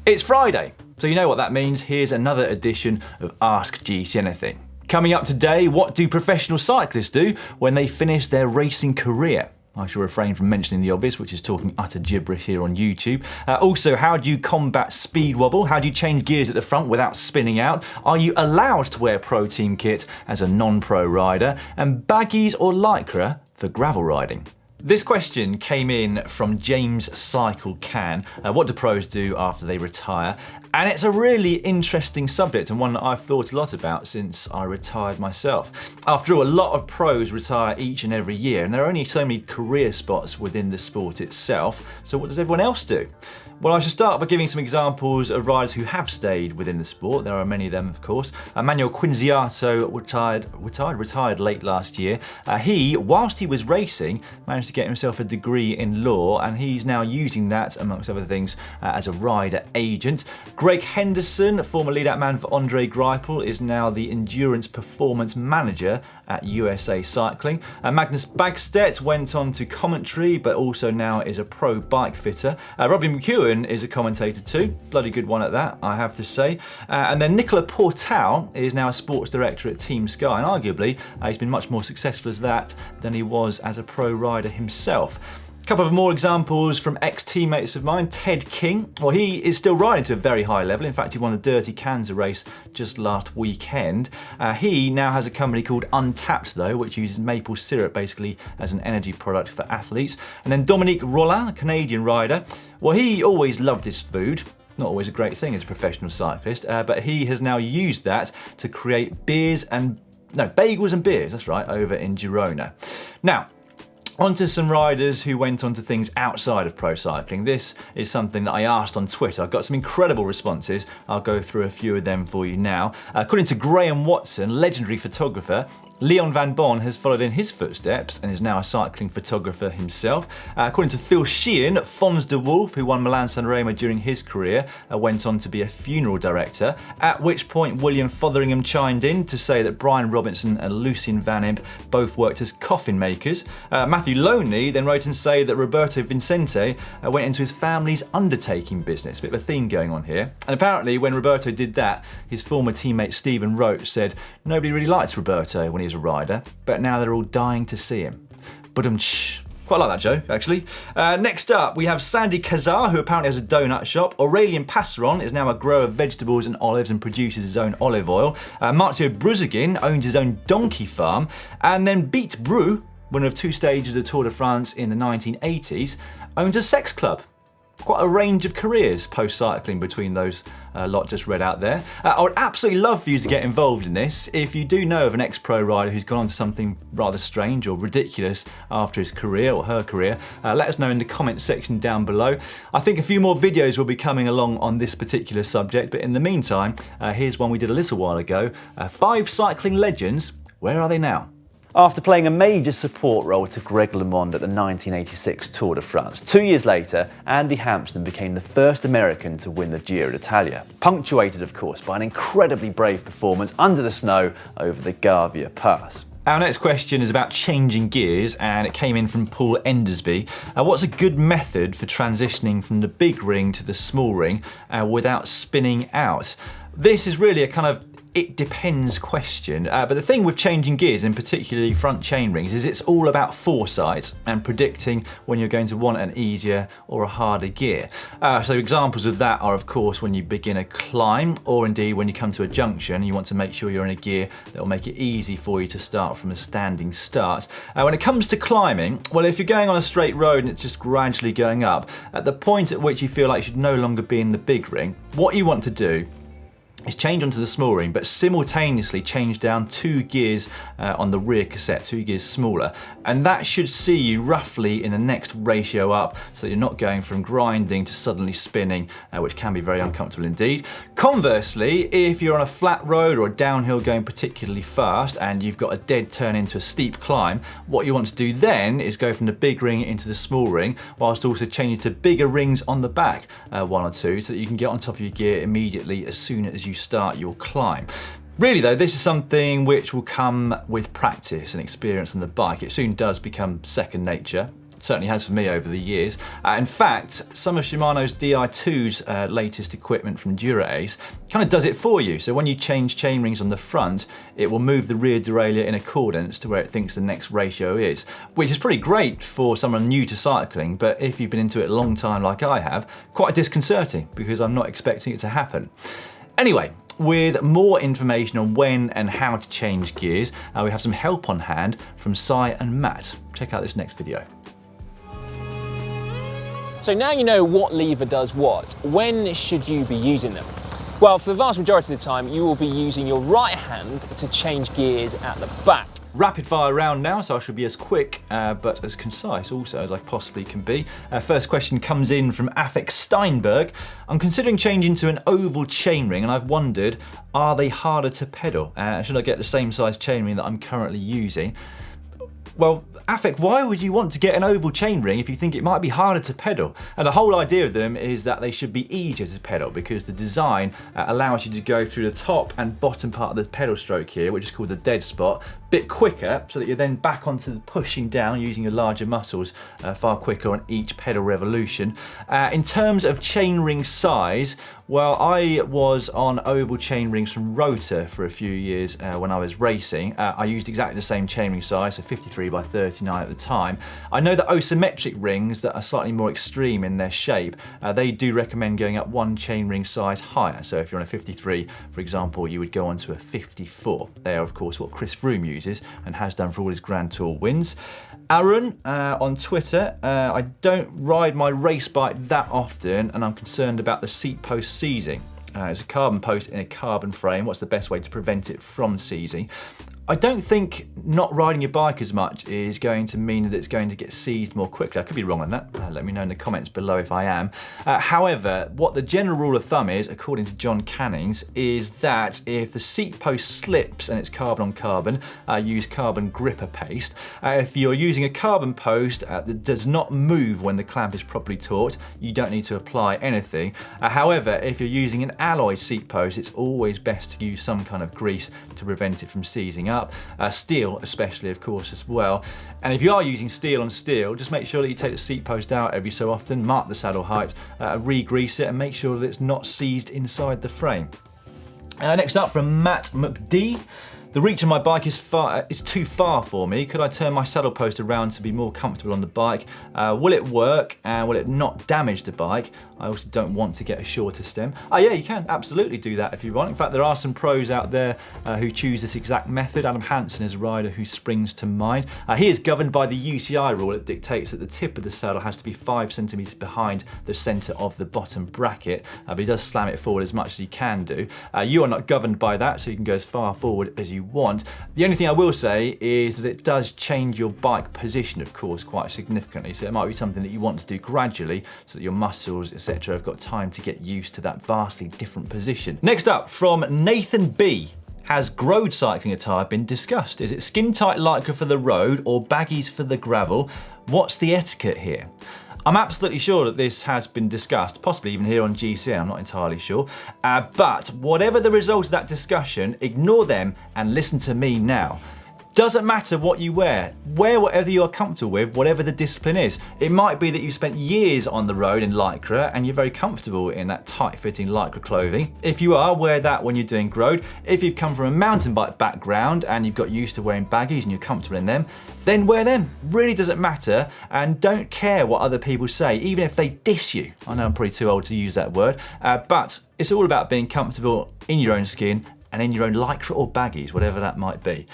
It's Friday, so you know what that means. Here's another edition of Ask GCN Anything. Coming up today, what do professional cyclists do when they finish their racing career? I shall refrain from mentioning the obvious, which is talking utter gibberish here on YouTube. Also, how do you combat speed wobble? How do you change gears at the front without spinning out? Are you allowed to wear pro team kit as a non-pro rider? And baggies or lycra for gravel riding? This question came in from James Cycle Can. What do pros do after they retire? And it's a really interesting subject and one that I've thought a lot about since I retired myself. After all, a lot of pros retire each and every year, and there are only so many career spots within the sport itself. So what does everyone else do? Well, I should start by giving some examples of riders who have stayed within the sport. There are many of them, of course. Manuel Quinziato retired late last year. He, whilst he was racing, managed to get himself a degree in law, and he's now using that, amongst other things, as a rider agent. Greg Henderson, former lead-out man for Andre Greipel, is now the endurance performance manager at USA Cycling. Magnus Bagstedt went on to commentary, but also now is a pro bike fitter. Robbie McEwen is a commentator too, bloody good one at that, I have to say. And then Nicola Portal is now a sports director at Team Sky, and arguably he's been much more successful as that than he was as a pro rider himself. A couple of more examples from ex-teammates of mine. Ted King, well, he is still riding to a very high level. In fact, he won the Dirty Kansas race just last weekend. He now has a company called Untapped, though, which uses maple syrup basically as an energy product for athletes. And then Dominique Rollin, a Canadian rider, well, he always loved his food. Not always a great thing as a professional cyclist, but he has now used that to create bagels and beers, that's right, over in Girona. Now, onto some riders who went on to things outside of pro cycling. This is something that I asked on Twitter. I've got some incredible responses. I'll go through a few of them for you now. According to Graham Watson, legendary photographer, Leon Van Bon has followed in his footsteps and is now a cycling photographer himself. According to Phil Sheehan, Fons de Wolf, who won Milan-San Remo during his career, went on to be a funeral director, at which point William Fotheringham chimed in to say that Brian Robinson and Lucien Van Imp both worked as coffin makers. Matthew Loney then wrote and say that Roberto Vincente went into his family's undertaking business. Bit of a theme going on here. And apparently when Roberto did that, his former teammate Stephen Roach said nobody really liked Roberto when he was a rider, but now they're all dying to see him. Quite like that joke, actually. Next up, we have Sandy Kazar, who apparently has a donut shop. Aurelien Passeron is now a grower of vegetables and olives and produces his own olive oil. Marzio Bruzagin owns his own donkey farm. And then Beat Bru, winner of 2 stages of the Tour de France in the 1980s, owns a sex club. Quite a range of careers post-cycling between those lot just read out there. I would absolutely love for you to get involved in this. If you do know of an ex-pro rider who's gone on to something rather strange or ridiculous after his career or her career, let us know in the comment section down below. I think a few more videos will be coming along on this particular subject, but in the meantime, here's one we did a little while ago. 5 cycling legends, where are they now? After playing a major support role to Greg LeMond at the 1986 Tour de France, 2 years later, Andy Hampsten became the first American to win the Giro d'Italia, punctuated, of course, by an incredibly brave performance under the snow over the Gavia Pass. Our next question is about changing gears, and it came in from Paul Endersby. What's a good method for transitioning from the big ring to the small ring without spinning out? This is really a kind of it depends question, but the thing with changing gears, and particularly front chain rings, is it's all about foresight and predicting when you're going to want an easier or a harder gear. So examples of that are, of course, when you begin a climb, or indeed when you come to a junction and you want to make sure you're in a gear that will make it easy for you to start from a standing start. When it comes to climbing, well, if you're going on a straight road and it's just gradually going up, at the point at which you feel like you should no longer be in the big ring, what you want to do is change onto the small ring, but simultaneously change down 2 gears on the rear cassette, 2 gears smaller. And that should see you roughly in the next ratio up, so you're not going from grinding to suddenly spinning, which can be very uncomfortable indeed. Conversely, if you're on a flat road or a downhill going particularly fast and you've got a dead turn into a steep climb, what you want to do then is go from the big ring into the small ring, whilst also changing to bigger rings on the back, 1 or 2, so that you can get on top of your gear immediately as soon as you start your climb. Really though, this is something which will come with practice and experience on the bike. It soon does become second nature. Certainly has for me over the years. In fact, some of Shimano's Di2's latest equipment from Dura-Ace kind of does it for you. So when you change chain rings on the front, it will move the rear derailleur in accordance to where it thinks the next ratio is, which is pretty great for someone new to cycling, but if you've been into it a long time like I have, quite disconcerting because I'm not expecting it to happen. Anyway, with more information on when and how to change gears, we have some help on hand from Cy and Matt. Check out this next video. So now you know what lever does what. When should you be using them? Well, for the vast majority of the time, you will be using your right hand to change gears at the back. Rapid fire round now, so I should be as quick but as concise also as I possibly can be. First question comes in from Afek Steinberg. I'm considering changing to an oval chainring and I've wondered, are they harder to pedal? Should I get the same size chainring that I'm currently using? Well, Afek, why would you want to get an oval chainring if you think it might be harder to pedal? And the whole idea of them is that they should be easier to pedal because the design allows you to go through the top and bottom part of the pedal stroke here, which is called the dead spot, a bit quicker so that you're then back onto the pushing down using your larger muscles far quicker on each pedal revolution. In terms of chainring size, well, I was on oval chainrings from Rotor for a few years when I was racing. I used exactly the same chainring size, so 53 by 39 at the time. I know that asymmetric rings that are slightly more extreme in their shape, they do recommend going up one chainring size higher. So if you're on a 53, for example, you would go on to a 54. They are, of course, what Chris Froome uses and has done for all his Grand Tour wins. Aaron on Twitter, I don't ride my race bike that often and I'm concerned about the seat post seizing. It's a carbon post in a carbon frame. What's the best way to prevent it from seizing? I don't think not riding your bike as much is going to mean that it's going to get seized more quickly. I could be wrong on that. Let me know in the comments below if I am. However, what the general rule of thumb is, according to John Cannings, is that if the seat post slips and it's carbon on carbon, use carbon gripper paste. If you're using a carbon post that does not move when the clamp is properly taut, you don't need to apply anything. However, if you're using an alloy seat post, it's always best to use some kind of grease to prevent it from seizing up. Steel especially, of course, as well. And if you are using steel on steel, just make sure that you take the seat post out every so often, mark the saddle height, re-grease it and make sure that it's not seized inside the frame. Next up from Matt McD. The reach of my bike is too far for me. Could I turn my saddle post around to be more comfortable on the bike? Will it work and will it not damage the bike? I also don't want to get a shorter stem. Yeah, you can absolutely do that if you want. In fact, there are some pros out there who choose this exact method. Adam Hansen is a rider who springs to mind. He is governed by the UCI rule. It dictates that the tip of the saddle has to be 5 centimeters behind the center of the bottom bracket, but he does slam it forward as much as he can do. You are not governed by that, so you can go as far forward as you want. The only thing I will say is that it does change your bike position, of course, quite significantly. So it might be something that you want to do gradually so that your muscles, etc., have got time to get used to that vastly different position. Next up from Nathan B. Has road cycling attire been discussed? Is it skin tight lycra for the road or baggies for the gravel? What's the etiquette here? I'm absolutely sure that this has been discussed, possibly even here on GCN, I'm not entirely sure. But whatever the result of that discussion, ignore them and listen to me now. Doesn't matter what you wear whatever you're comfortable with, whatever the discipline is. It might be that you've spent years on the road in lycra and you're very comfortable in that tight-fitting lycra clothing. If you are, wear that when you're doing road. If you've come from a mountain bike background and you've got used to wearing baggies and you're comfortable in them, then wear them. Really doesn't matter, and don't care what other people say, even if they diss you. I know I'm probably too old to use that word, but it's all about being comfortable in your own skin and in your own lycra or baggies, whatever that might be.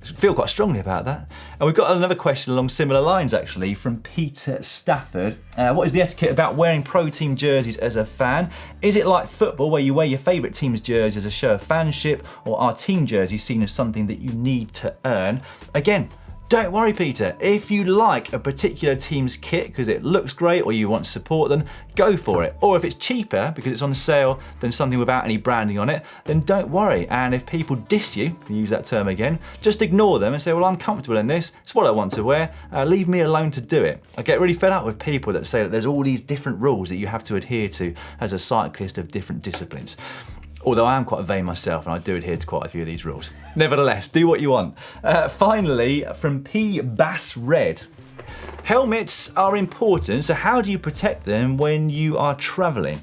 Feel quite strongly about that. And we've got another question along similar lines actually from Peter Stafford. What is the etiquette about wearing pro team jerseys as a fan? Is it like football where you wear your favourite team's jersey as a show of fanship, or are team jerseys seen as something that you need to earn? Again, don't worry, Peter. If you like a particular team's kit because it looks great or you want to support them, go for it. Or if it's cheaper because it's on sale than something without any branding on it, then don't worry. And if people diss you, use that term again, just ignore them and say, well, I'm comfortable in this. It's what I want to wear. Leave me alone to do it. I get really fed up with people that say that there's all these different rules that you have to adhere to as a cyclist of different disciplines. Although I am quite vain myself and I do adhere to quite a few of these rules. Nevertheless, do what you want. Finally, from P. Bass Red. Helmets are important, so how do you protect them when you are traveling?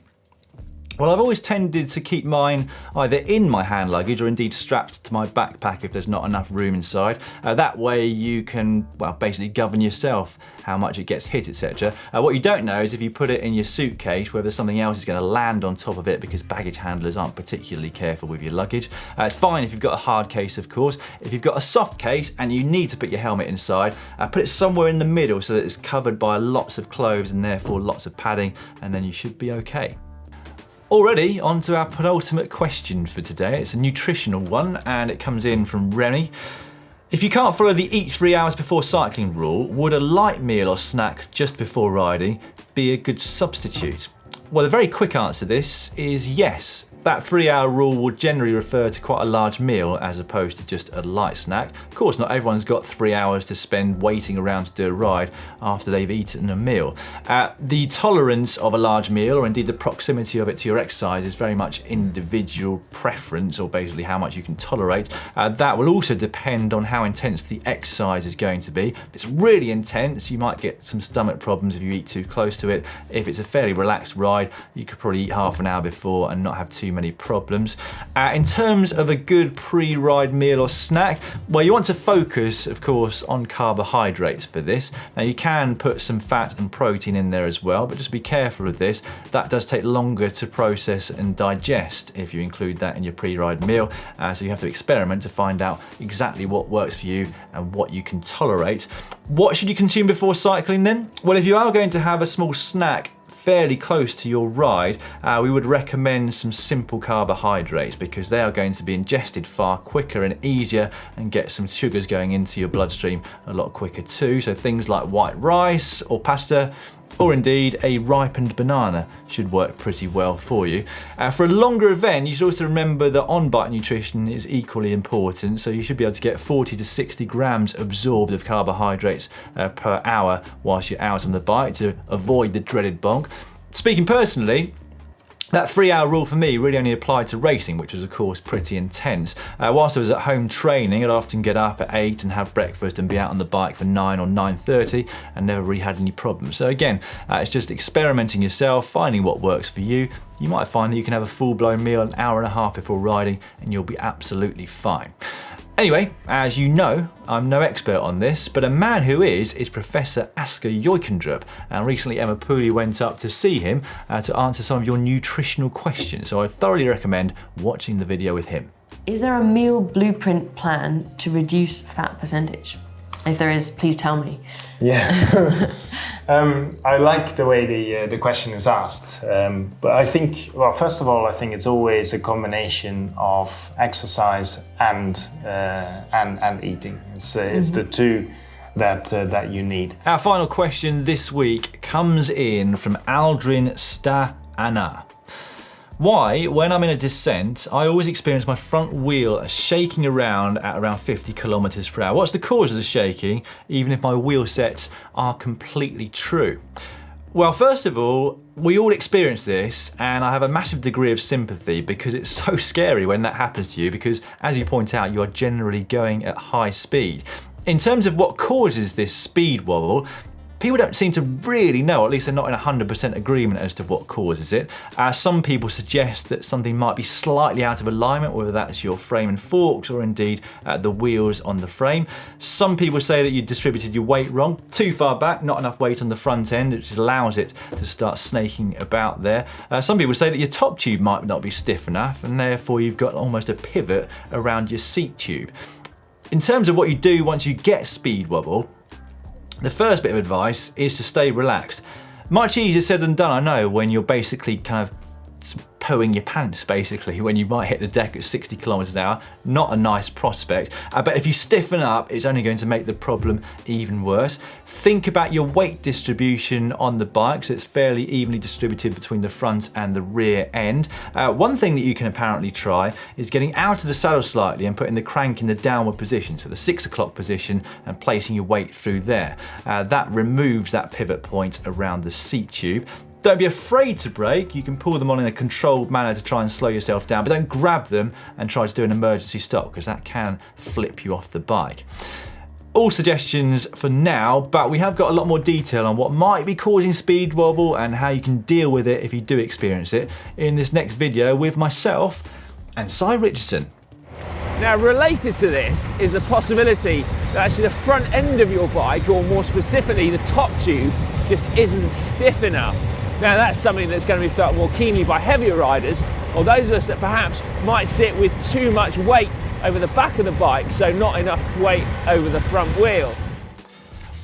Well, I've always tended to keep mine either in my hand luggage or indeed strapped to my backpack if there's not enough room inside. That way you can, well, basically govern yourself how much it gets hit, etc. What you don't know is if you put it in your suitcase, whether something else is going to land on top of it, because baggage handlers aren't particularly careful with your luggage. It's fine if you've got a hard case, of course. If you've got a soft case and you need to put your helmet inside, put it somewhere in the middle so that it's covered by lots of clothes and therefore lots of padding, and then you should be okay. Already on to our penultimate question for today. It's a nutritional one and it comes in from Remy. If you can't follow the eat 3 hours before cycling rule, would a light meal or snack just before riding be a good substitute? Well, the very quick answer to this is yes. That 3 hour rule will generally refer to quite a large meal as opposed to just a light snack. Of course, not everyone's got 3 hours to spend waiting around to do a ride after they've eaten a meal. The tolerance of a large meal, or indeed the proximity of it to your exercise, is very much individual preference, or basically how much you can tolerate. That will also depend on how intense the exercise is going to be. If it's really intense, you might get some stomach problems if you eat too close to it. If it's a fairly relaxed ride, you could probably eat half an hour before and not have too many problems. In terms of a good pre-ride meal or snack, well, you want to focus, of course, on carbohydrates for this. Now, you can put some fat and protein in there as well, but just be careful with this. That does take longer to process and digest if you include that in your pre-ride meal. So you have to experiment to find out exactly what works for you and what you can tolerate. What should you consume before cycling then? Well, if you are going to have a small snack fairly close to your ride, we would recommend some simple carbohydrates because they are going to be ingested far quicker and easier and get some sugars going into your bloodstream a lot quicker too. So things like white rice or pasta, or indeed a ripened banana should work pretty well for you. For a longer event, you should also remember that on-bike nutrition is equally important, so you should be able to get 40 to 60 grams absorbed of carbohydrates per hour whilst you're out on the bike to avoid the dreaded bonk. Speaking personally, that 3 hour rule for me really only applied to racing, which was of course pretty intense. Whilst I was at home training, I'd often get up at 8 and have breakfast and be out on the bike for 9 or 9:30 and never really had any problems. So again, it's just experimenting yourself, finding what works for you. You might find that you can have a full-blown meal an hour and a half before riding and you'll be absolutely fine. Anyway, as you know, I'm no expert on this, but a man who is Professor Asker Joikendrup, and recently Emma Pooley went up to see him to answer some of your nutritional questions, so I thoroughly recommend watching the video with him. Is there a meal blueprint plan to reduce fat percentage? If there is, please tell me. Yeah, I like the way the question is asked, but I think, well, first of all, I think it's always a combination of exercise and eating. It's the two that you need. Our final question this week comes in from Aldrin Sta-Anna. Why, when I'm in a descent, I always experience my front wheel shaking around at around 50 kilometers per hour? What's the cause of the shaking, even if my wheel sets are completely true? Well, first of all, we all experience this, and I have a massive degree of sympathy because it's so scary when that happens to you because, as you point out, you are generally going at high speed. In terms of what causes this speed wobble, people don't seem to really know, or at least they're not in 100% agreement as to what causes it. Some people suggest that something might be slightly out of alignment, whether that's your frame and forks or indeed the wheels on the frame. Some people say that you distributed your weight wrong, too far back, not enough weight on the front end, which allows it to start snaking about there. Some people say that your top tube might not be stiff enough and therefore you've got almost a pivot around your seat tube. In terms of what you do once you get speed wobble, the first bit of advice is to stay relaxed. Much easier said than done, I know, when you're basically kind of pooing your pants, basically, when you might hit the deck at 60 kilometers an hour. Not a nice prospect. But if you stiffen up, it's only going to make the problem even worse. Think about your weight distribution on the bike, so it's fairly evenly distributed between the front and the rear end. One thing that you can apparently try is getting out of the saddle slightly and putting the crank in the downward position, so the 6 o'clock position, and placing your weight through there. That removes that pivot point around the seat tube. Don't be afraid to brake. You can pull them on in a controlled manner to try and slow yourself down, but don't grab them and try to do an emergency stop because that can flip you off the bike. All suggestions for now, but we have got a lot more detail on what might be causing speed wobble and how you can deal with it if you do experience it in this next video with myself and Cy Richardson. Now, related to this is the possibility that actually the front end of your bike, or more specifically the top tube, just isn't stiff enough. Now, that's something that's going to be felt more keenly by heavier riders, or those of us that perhaps might sit with too much weight over the back of the bike, so not enough weight over the front wheel.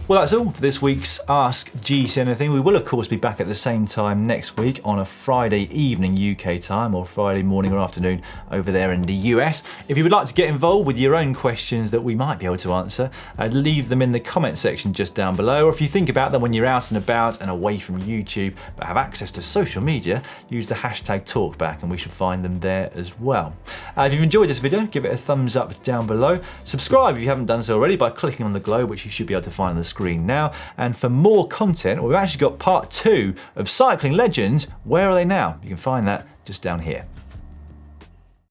Well, that's all for this week's Ask GCN Anything. We will, of course, be back at the same time next week on a Friday evening UK time, or Friday morning or afternoon over there in the US. If you would like to get involved with your own questions that we might be able to answer, leave them in the comment section just down below. Or if you think about them when you're out and about and away from YouTube, but have access to social media, use the hashtag talkback and we should find them there as well. If you've enjoyed this video, give it a thumbs up down below. Subscribe if you haven't done so already by clicking on the globe, which you should be able to find on the screen now. And for more content, we've actually got part 2 of Cycling Legends. Where are they now? You can find that just down here.